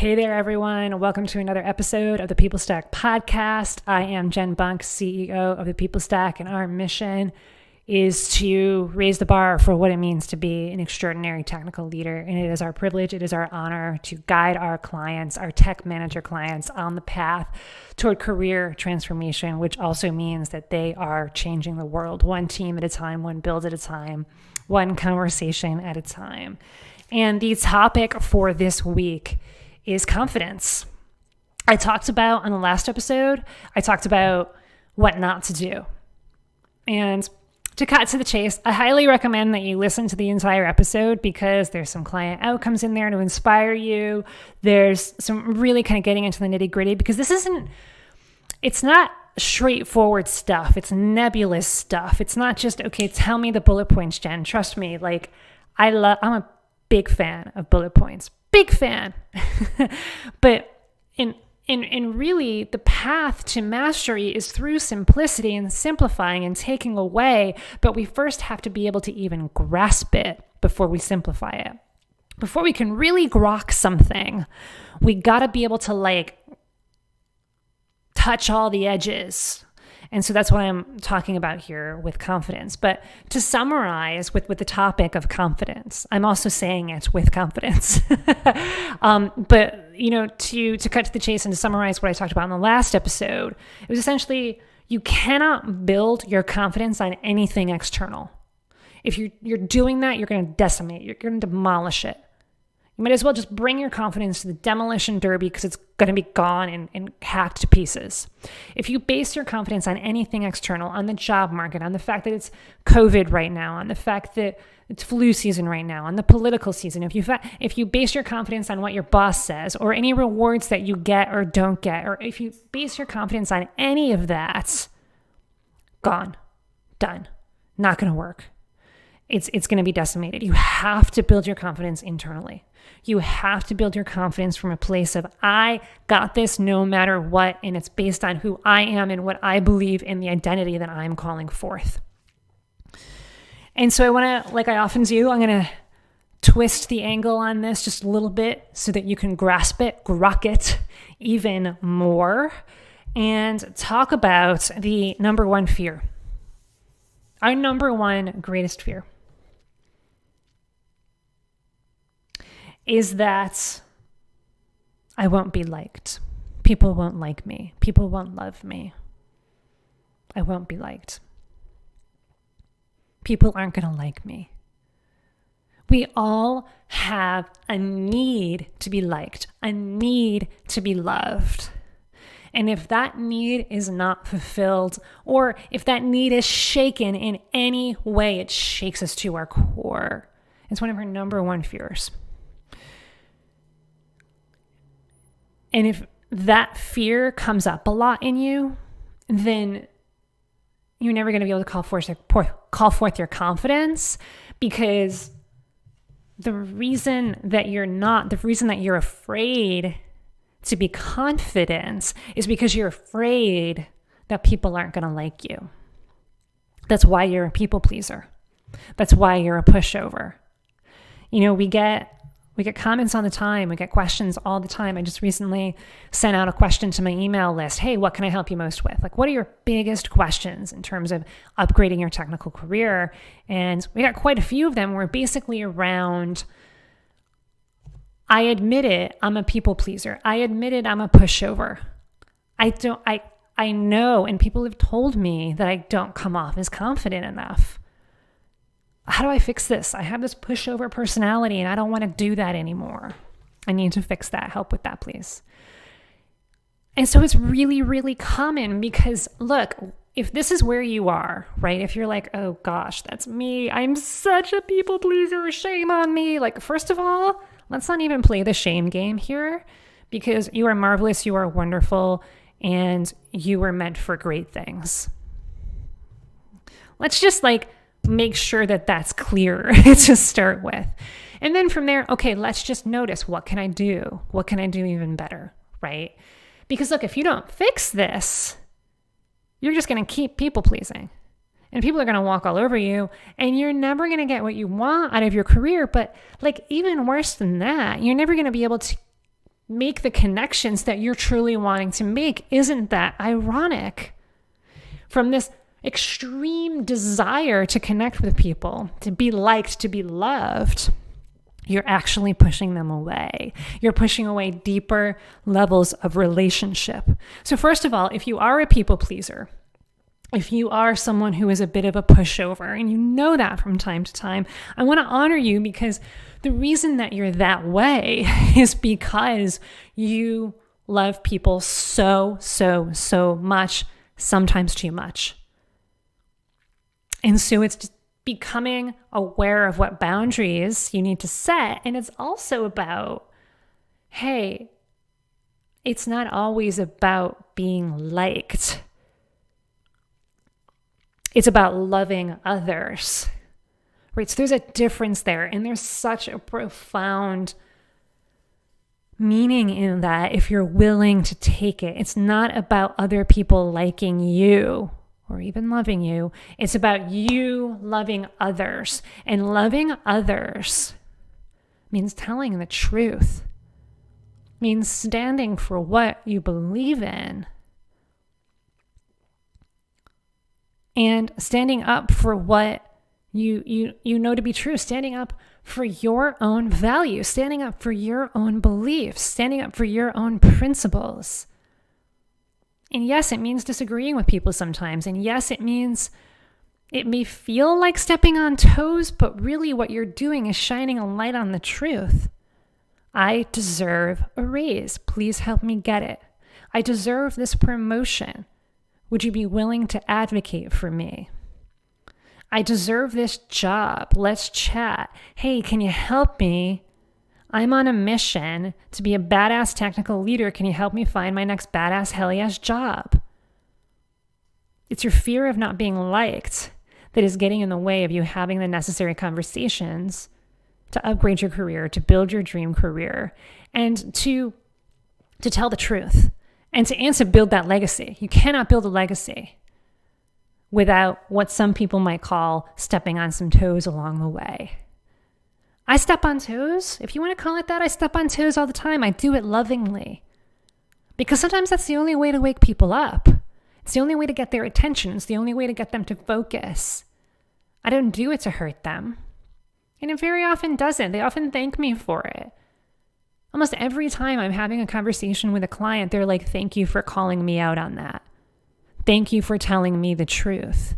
Hey there, everyone. Welcome to another episode of the People Stack podcast. I am Jen Bunk, CEO of the People Stack, and our mission is to raise the bar for what it means to be an extraordinary technical leader. And it is our privilege, it is our honor to guide our clients, our tech manager clients, on the path toward career transformation, which also means that they are changing the world one team at a time, one build at a time, one conversation at a time. And the topic for this week is confidence. I talked about on the last episode, I talked about what not to do. And to cut to the chase, I highly recommend that you listen to the entire episode because there's some client outcomes in there to inspire you. There's some really kind of getting into the nitty gritty because it's not straightforward stuff. It's nebulous stuff. It's not just, okay, tell me the bullet points, Jen. Trust me, I'm a big fan of bullet points. Big fan. But in really, the path to mastery is through simplicity and simplifying and taking away. But we first have to be able to even grasp it before we simplify it. Before we can really grok something, we got to be able to touch all the edges. And so that's what I'm talking about here with confidence. But to summarize with the topic of confidence, I'm also saying it with confidence. But, to cut to the chase and to summarize what I talked about in the last episode, it was essentially you cannot build your confidence on anything external. If you're doing that, you're going to decimate. You're going to demolish it. You might as well just bring your confidence to the demolition derby because it's going to be gone and hacked to pieces. If you base your confidence on anything external, on the job market, on the fact that it's COVID right now, on the fact that it's flu season right now, on the political season, if you base your confidence on what your boss says or any rewards that you get or don't get, or if you base your confidence on any of that, gone, done, not going to work. It's going to be decimated. You have to build your confidence internally. You have to build your confidence from a place of, I got this no matter what, and it's based on who I am and what I believe in the identity that I'm calling forth. And so I want to, like I often do, I'm going to twist the angle on this just a little bit so that you can grasp it, grok it even more, and talk about the number one fear. Our number one greatest fear is that I won't be liked. People won't like me. People won't love me. I won't be liked. People aren't going to like me. We all have a need to be liked, a need to be loved. And if that need is not fulfilled, or if that need is shaken in any way, it shakes us to our core. It's one of our number one fears. And if that fear comes up a lot in you, then you're never going to be able to call forth your confidence, because the reason that you're afraid to be confident is because you're afraid that people aren't going to like you. That's why you're a people pleaser. That's why you're a pushover. We get comments all the time. We get questions all the time. I just recently sent out a question to my email list. Hey, what can I help you most with? What are your biggest questions in terms of upgrading your technical career? And we got quite a few of them were basically around, I admit it, I'm a people pleaser. I admit it, I'm a pushover. I know, and people have told me that I don't come off as confident enough. How do I fix this? I have this pushover personality and I don't want to do that anymore. I need to fix that. Help with that, please. And so it's really, really common because, look, if this is where you are, right? If you're like, oh gosh, that's me. I'm such a people pleaser. Shame on me. First of all, let's not even play the shame game here, because you are marvelous. You are wonderful. And you were meant for great things. Let's just make sure that that's clear to start with. And then from there, okay, let's just notice, what can I do? What can I do even better, right? Because look, if you don't fix this, you're just going to keep people pleasing. And people are going to walk all over you, and you're never going to get what you want out of your career. But even worse than that, you're never going to be able to make the connections that you're truly wanting to make. Isn't that ironic? From this extreme desire to connect with people, to be liked, to be loved, you're actually pushing them away. You're pushing away deeper levels of relationship. So first of all, if you are a people pleaser, if you are someone who is a bit of a pushover, and you know that from time to time, I want to honor you, because the reason that you're that way is because you love people so much, sometimes too much. And so it's just becoming aware of what boundaries you need to set. And it's also about, hey, it's not always about being liked. It's about loving others, right? So there's a difference there. And there's such a profound meaning in that if you're willing to take it. It's not about other people liking you or even loving you. It's about you loving others. And loving others means telling the truth, means standing for what you believe in, and standing up for what you know to be true, standing up for your own values, standing up for your own beliefs, standing up for your own principles. And yes, it means disagreeing with people sometimes. And yes, it means it may feel like stepping on toes, but really what you're doing is shining a light on the truth. I deserve a raise. Please help me get it. I deserve this promotion. Would you be willing to advocate for me? I deserve this job. Let's chat. Hey, can you help me? I'm on a mission to be a badass technical leader. Can you help me find my next badass hell yes job? It's your fear of not being liked that is getting in the way of you having the necessary conversations to upgrade your career, to build your dream career, and to tell the truth, and to build that legacy. You cannot build a legacy without what some people might call stepping on some toes along the way. I step on toes. If you want to call it that, I step on toes all the time. I do it lovingly. Because sometimes that's the only way to wake people up. It's the only way to get their attention. It's the only way to get them to focus. I don't do it to hurt them. And it very often doesn't. They often thank me for it. Almost every time I'm having a conversation with a client, they're like, thank you for calling me out on that. Thank you for telling me the truth.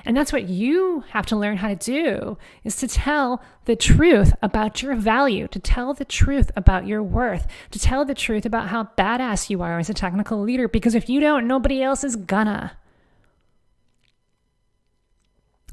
And that's what you have to learn how to do, is to tell the truth about your value, to tell the truth about your worth, to tell the truth about how badass you are as a technical leader, because if you don't, nobody else is gonna.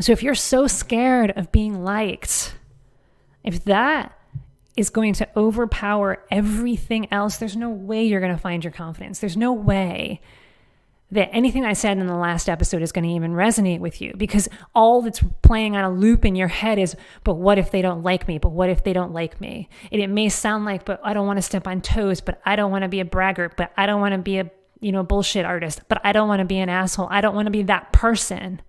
So if you're so scared of being liked, if that is going to overpower everything else, there's no way you're going to find your confidence. There's no way that anything I said in the last episode is going to even resonate with you, because all that's playing on a loop in your head is, but what if they don't like me? But what if they don't like me? And it may sound like, but I don't want to step on toes, but I don't want to be a braggart, but I don't want to be a, bullshit artist, but I don't want to be an asshole. I don't want to be that person.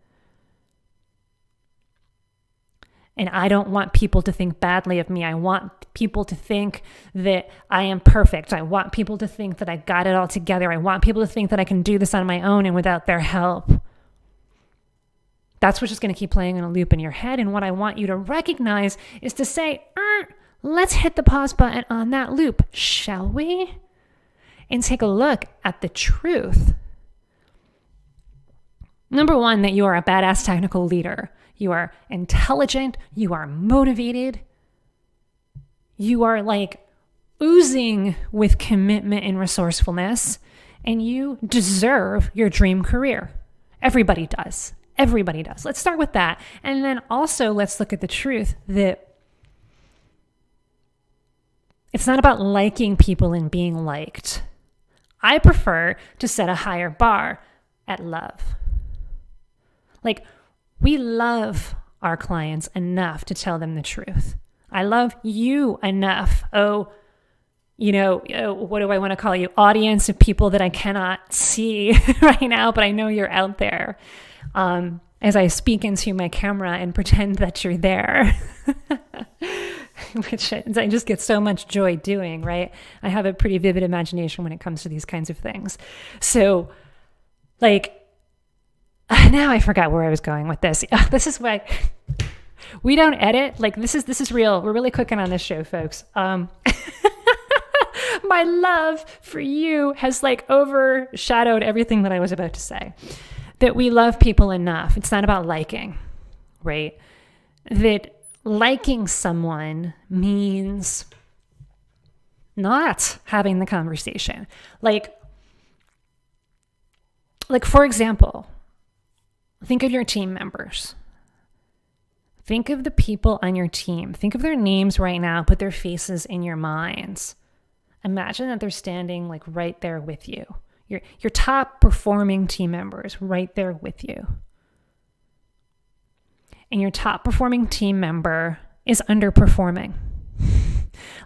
And I don't want people to think badly of me. I want people to think that I am perfect. I want people to think that I got it all together. I want people to think that I can do this on my own and without their help. That's what's just going to keep playing on a loop in your head. And what I want you to recognize is to say, let's hit the pause button on that loop, shall we? And take a look at the truth. Number one, that you are a badass technical leader. You are intelligent. You are motivated. You are like oozing with commitment and resourcefulness, and you deserve your dream career. Everybody does. Everybody does. Let's start with that. And then also let's look at the truth that it's not about liking people and being liked. I prefer to set a higher bar at love. Like, we love our clients enough to tell them the truth. I love you enough. What do I want to call you? Audience of people that I cannot see right now, but I know you're out there. I as I speak into my camera and pretend that you're there, which I just get so much joy doing, right? I have a pretty vivid imagination when it comes to these kinds of things. So like, now I forgot where I was going with this. This is why we don't edit. Like this is real. We're really cooking on this show, folks. My love for you has like overshadowed everything that I was about to say. That we love people enough. It's not about liking, right? That liking someone means not having the conversation. Like for example, think of your team members. Think of the people on your team. Think of their names right now. Put their faces in your minds. Imagine that they're standing like right there with you. Your top performing team members right there with you. And your top performing team member is underperforming.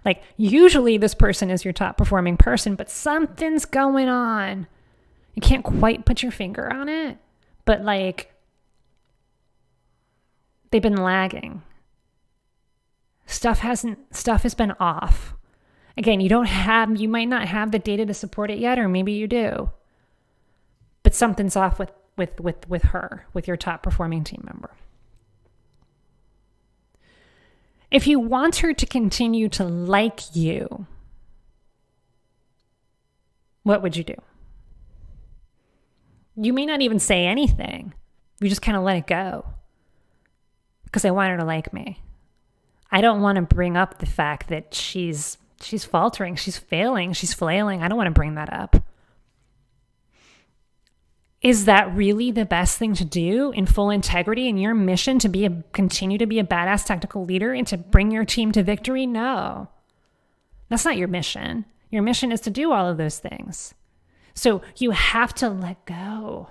Like usually this person is your top performing person, but something's going on. You can't quite put your finger on it, but like they've been lagging. Stuff has been off. Again, you might not have the data to support it yet, or maybe you do. But something's off with her, with your top performing team member. If you want her to continue to like you, what would you do? You may not even say anything. You just kind of let it go. Because I want her to like me. I don't want to bring up the fact that she's faltering, she's failing, she's flailing. I don't want to bring that up. Is that really the best thing to do in full integrity in your mission to continue to be a badass technical leader and to bring your team to victory? No. That's not your mission. Your mission is to do all of those things. So you have to let go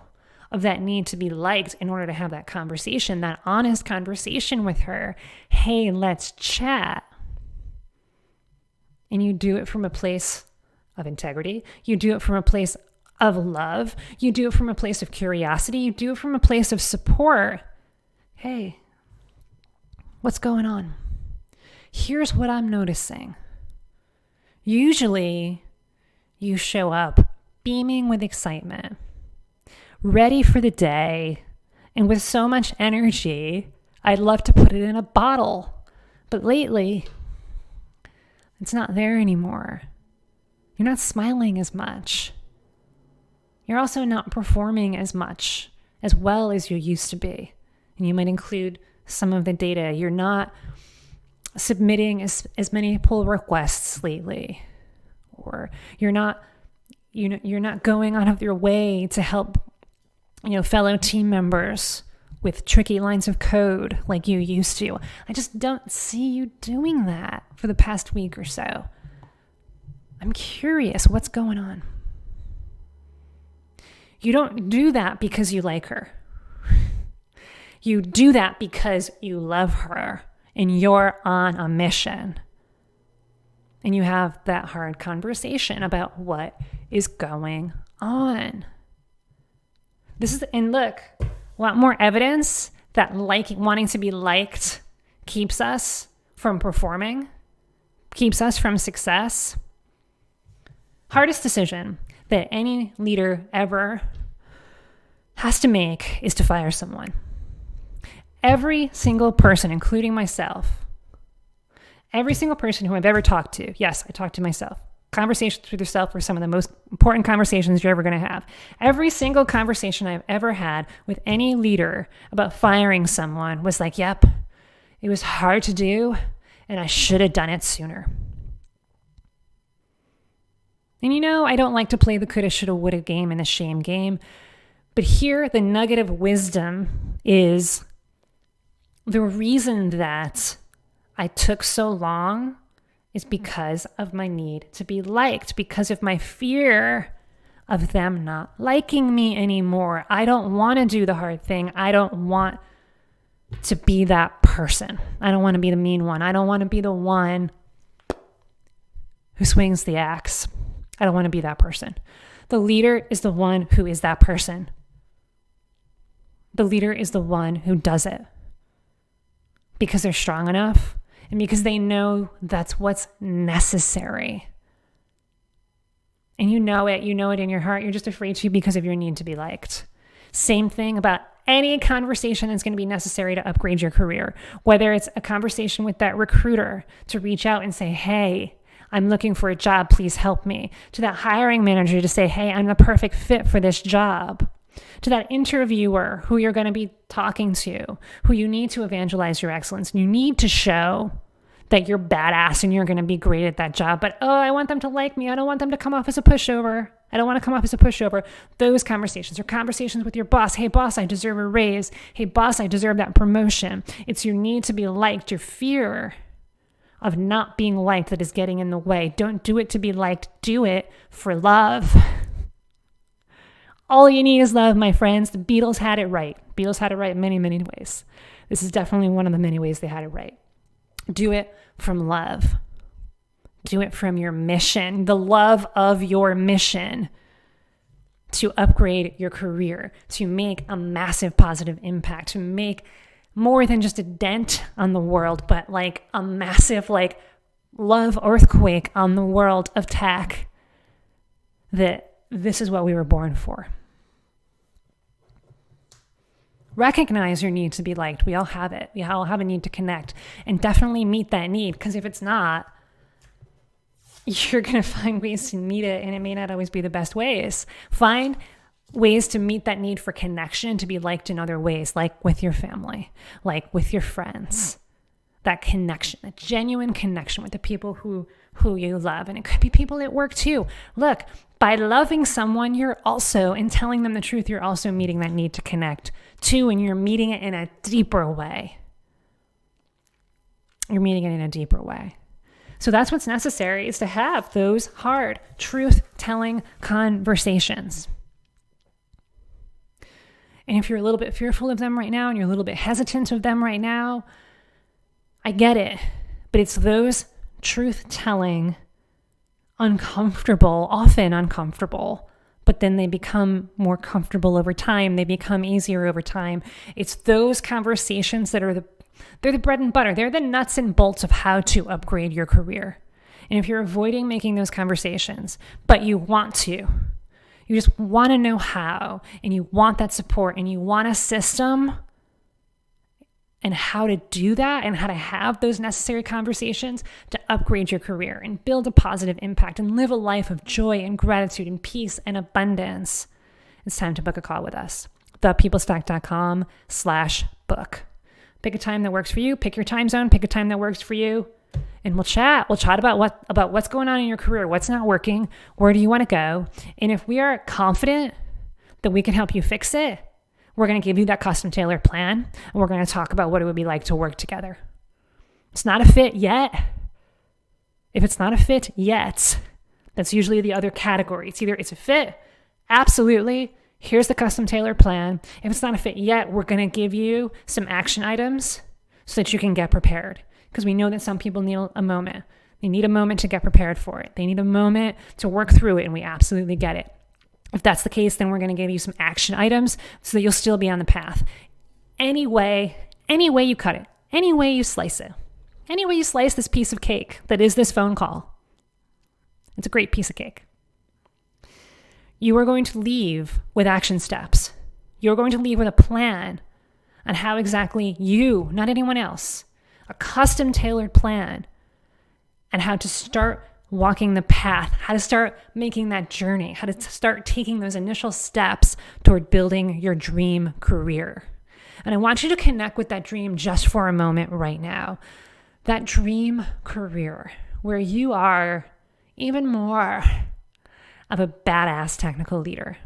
of that need to be liked in order to have that conversation, that honest conversation with her. Hey, let's chat. And you do it from a place of integrity. You do it from a place of love. You do it from a place of curiosity. You do it from a place of support. Hey, what's going on? Here's what I'm noticing. Usually, you show up beaming with excitement, ready for the day, and with so much energy, I'd love to put it in a bottle. But lately, it's not there anymore. You're not smiling as much. You're also not performing as much, as well as you used to be. And you might include some of the data. You're not submitting as many pull requests lately. Or you're not going out of your way to help fellow team members with tricky lines of code like you used to. I just don't see you doing that for the past week or so. I'm curious, what's going on? You don't do that because you like her. You do that because you love her and you're on a mission. And you have that hard conversation about what is going on. And look, want more evidence that wanting to be liked keeps us from performing, keeps us from success? Hardest decision that any leader ever has to make is to fire someone. Every single person, including myself, every single person who I've ever talked to, yes, I talked to myself. Conversations with yourself are some of the most important conversations you're ever going to have. Every single conversation I've ever had with any leader about firing someone was like, yep, it was hard to do, and I should have done it sooner. And I don't like to play the coulda, shoulda, woulda game and the shame game, but here the nugget of wisdom is the reason that I took so long is because of my need to be liked, because of my fear of them not liking me anymore. I don't want to do the hard thing. I don't want to be that person. I don't want to be the mean one. I don't want to be the one who swings the axe. I don't want to be that person. The leader is the one who is that person. The leader is the one who does it because they're strong enough and because they know that's what's necessary. And you know it in your heart. You're just afraid to because of your need to be liked. Same thing about any conversation that's going to be necessary to upgrade your career, whether it's a conversation with that recruiter to reach out and say, hey, I'm looking for a job, please help me. To that hiring manager to say, hey, I'm the perfect fit for this job. To that interviewer who you're going to be talking to, who you need to evangelize your excellence. You need to show that you're badass and you're going to be great at that job. But, I want them to like me. I don't want them to come off as a pushover. I don't want to come off as a pushover. Those conversations are conversations with your boss. Hey, boss, I deserve a raise. Hey, boss, I deserve that promotion. It's your need to be liked, your fear of not being liked that is getting in the way. Don't do it to be liked. Do it for love. All you need is love, my friends. The Beatles had it right. Beatles had it right in many, many ways. This is definitely one of the many ways they had it right. Do it from love. Do it from your mission, the love of your mission to upgrade your career, to make a massive positive impact, to make more than just a dent on the world, but like a massive love earthquake on the world of tech. That this is what we were born for. Recognize your need to be liked. We all have it. We all have a need to connect, and definitely meet that need, because if it's not, you're going to find ways to meet it, and it may not always be the best ways. Find ways to meet that need for connection, to be liked in other ways, like with your family, like with your friends. That connection, that genuine connection with the people who you love. And it could be people at work too. Look, by loving someone, you're also, and telling them the truth, you're also meeting that need to connect too, and you're meeting it in a deeper way. You're meeting it in a deeper way. So that's what's necessary, is to have those hard, truth-telling conversations. And if you're a little bit fearful of them right now, and you're a little bit hesitant of them right now, I get it. But it's those truth-telling, often uncomfortable, but then they become more comfortable over time. They become easier over time. It's those conversations that are they're the bread and butter. They're the nuts and bolts of how to upgrade your career. And if you're avoiding making those conversations, but you want to, you just want to know how, and you want that support, and you want a system and how to do that, and how to have those necessary conversations to upgrade your career and build a positive impact and live a life of joy and gratitude and peace and abundance, it's time to book a call with us. thepeoplestack.com/book. Pick a time that works for you. Pick your time zone. Pick a time that works for you. And we'll chat. We'll chat about what's going on in your career, what's not working, where do you want to go. And if we are confident that we can help you fix it, we're going to give you that custom tailored plan, and we're going to talk about what it would be like to work together. It's not a fit yet. If it's not a fit yet, that's usually the other category. It's either it's a fit, absolutely, here's the custom tailored plan. If it's not a fit yet, we're going to give you some action items so that you can get prepared. Because we know that some people need a moment. They need a moment to get prepared for it. They need a moment to work through it, and we absolutely get it. If that's the case, then we're going to give you some action items so that you'll still be on the path. Any way you cut it, any way you slice it, any way you slice this piece of cake that is this phone call, it's a great piece of cake. You are going to leave with action steps. You're going to leave with a plan on how exactly you, not anyone else, a custom tailored plan, and how to start walking the path, how to start making that journey, how to start taking those initial steps toward building your dream career. And I want you to connect with that dream just for a moment right now. That dream career where you are even more of a badass technical leader.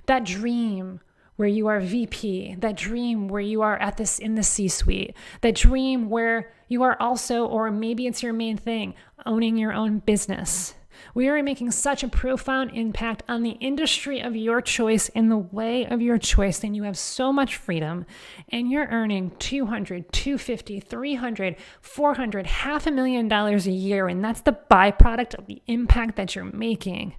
That dream where you are VP, that dream where you are in the C-suite, that dream where you are also, or maybe it's your main thing, owning your own business. We are making such a profound impact on the industry of your choice in the way of your choice, and you have so much freedom, and you're earning $200, $250, $300, $400, $500,000 a year, and that's the byproduct of the impact that you're making.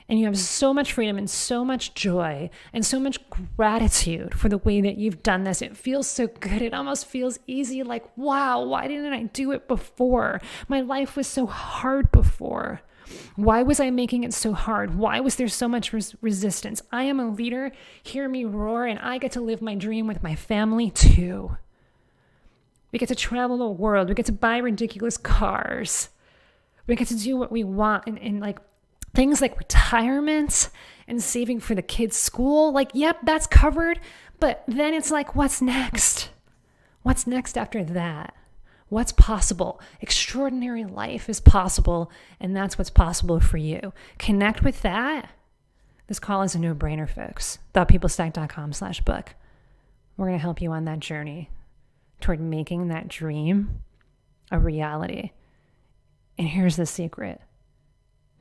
And you have so much freedom and so much joy and so much gratitude for the way that you've done this. It feels so good. It almost feels easy. Like, wow, why didn't I do it before? My life was so hard before. Why was I making it so hard? Why was there so much resistance? I am a leader. Hear me roar, and I get to live my dream with my family too. We get to travel the world. We get to buy ridiculous cars. We get to do what we want, and like things like retirement and saving for the kids' school. Like, yep, that's covered. But then it's like, what's next? What's next after that? What's possible? Extraordinary life is possible, and that's what's possible for you. Connect with that. This call is a no-brainer, folks. ThoughtPeopleStack.com/book. We're going to help you on that journey toward making that dream a reality. And here's the secret.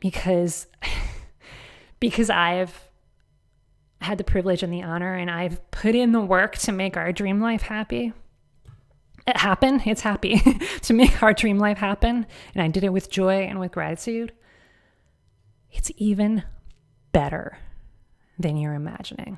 Because I've had the privilege and the honor, and I've put in the work to make our dream life happy. It's happy to make our dream life happen. And I did it with joy and with gratitude. It's even better than you're imagining.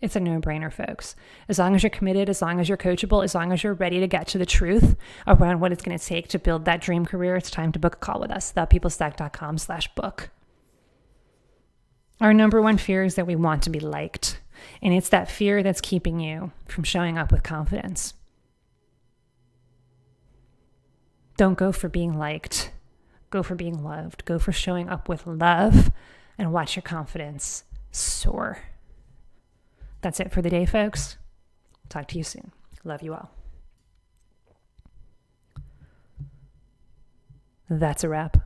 It's a no-brainer, folks. As long as you're committed, as long as you're coachable, as long as you're ready to get to the truth around what it's going to take to build that dream career, it's time to book a call with us. ThePeopleStack.com/book. Our number one fear is that we want to be liked. And it's that fear that's keeping you from showing up with confidence. Don't go for being liked. Go for being loved. Go for showing up with love, and watch your confidence soar. That's it for the day, folks. Talk to you soon. Love you all. That's a wrap.